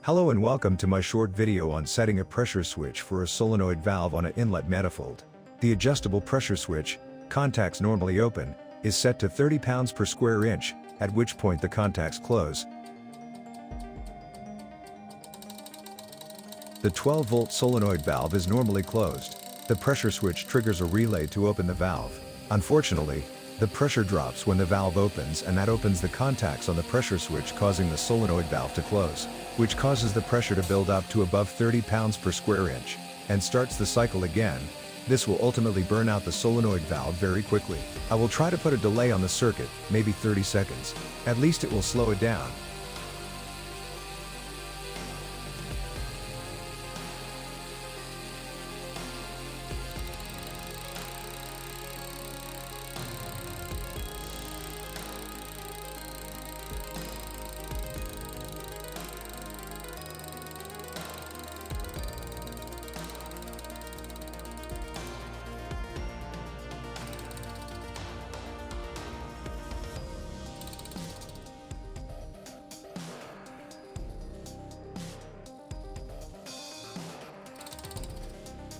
Hello and welcome to my short video on setting a pressure switch for a solenoid valve on an inlet manifold. The adjustable pressure switch, contacts normally open, is set to 30 pounds per square inch, at which point the contacts close. The 12-volt solenoid valve is normally closed. The pressure switch triggers a relay to open the valve. Unfortunately, the pressure drops when the valve opens, and that opens the contacts on the pressure switch, causing the solenoid valve to close, which causes the pressure to build up to above 30 pounds per square inch, and starts the cycle again. This will ultimately burn out the solenoid valve very quickly. I will try to put a delay on the circuit, maybe 30 seconds. At least it will slow it down.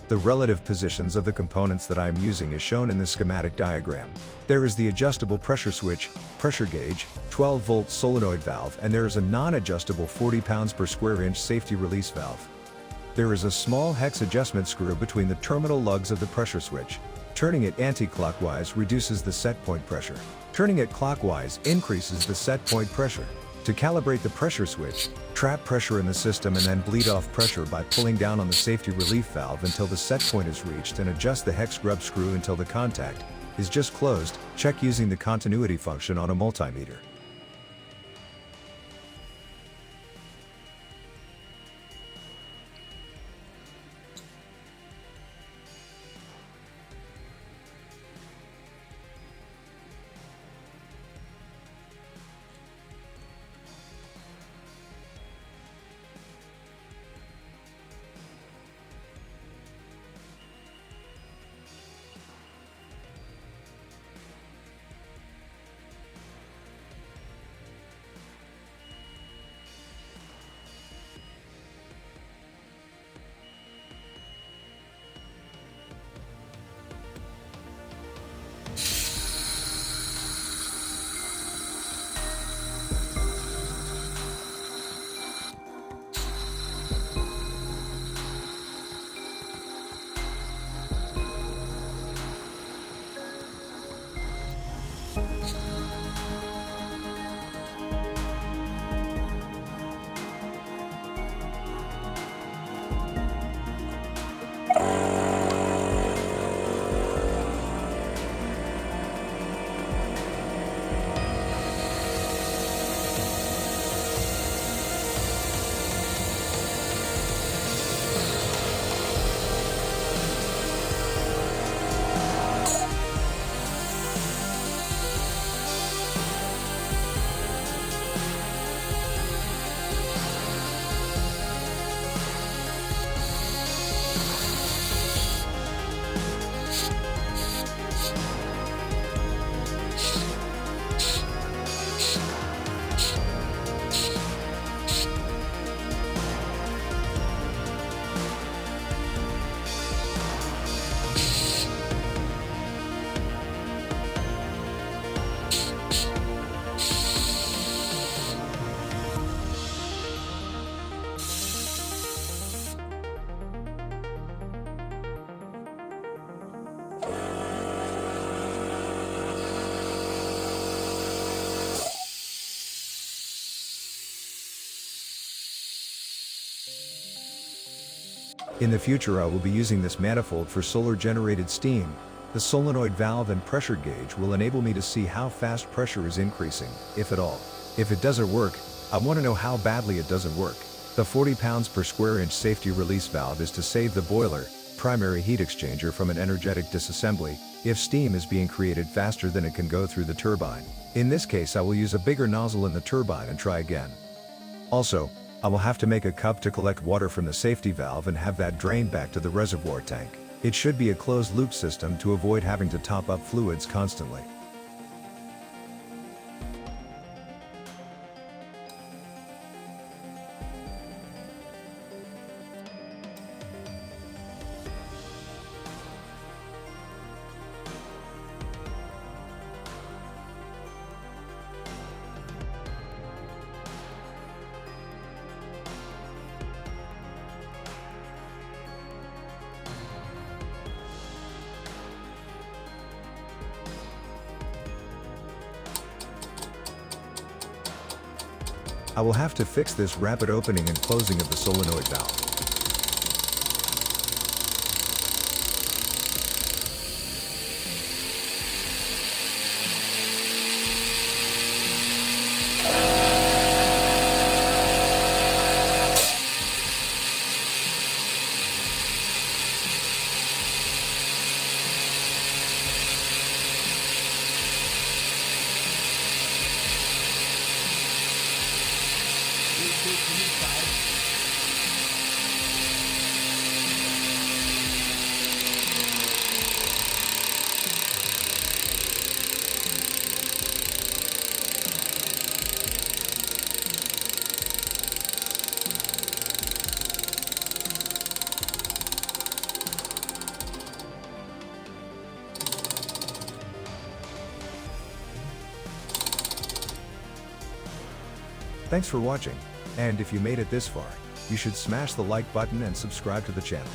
The relative positions of the components that I am using is shown in the schematic diagram. There is the adjustable pressure switch, pressure gauge, 12-volt solenoid valve, and there is a non-adjustable 40 pounds per square inch safety release valve. There is a small hex adjustment screw between the terminal lugs of the pressure switch. Turning it anti-clockwise reduces the set point pressure. Turning it clockwise increases the set point pressure. To calibrate the pressure switch, trap pressure in the system and then bleed off pressure by pulling down on the safety relief valve until the set point is reached, and adjust the hex grub screw until the contact is just closed. Check using the continuity function on a multimeter. In the future, I will be using this manifold for solar-generated steam. The solenoid valve and pressure gauge will enable me to see how fast pressure is increasing, if at all. If it doesn't work, I want to know how badly it doesn't work. The 40 pounds per square inch safety release valve is to save the boiler, primary heat exchanger, from an energetic disassembly, if steam is being created faster than it can go through the turbine. In this case, I will use a bigger nozzle in the turbine and try again. Also, I will have to make a cup to collect water from the safety valve and have that drained back to the reservoir tank. It should be a closed loop system to avoid having to top up fluids constantly. I will have to fix this rapid opening and closing of the solenoid valve. Thanks for watching, and if you made it this far, you should smash the like button and subscribe to the channel.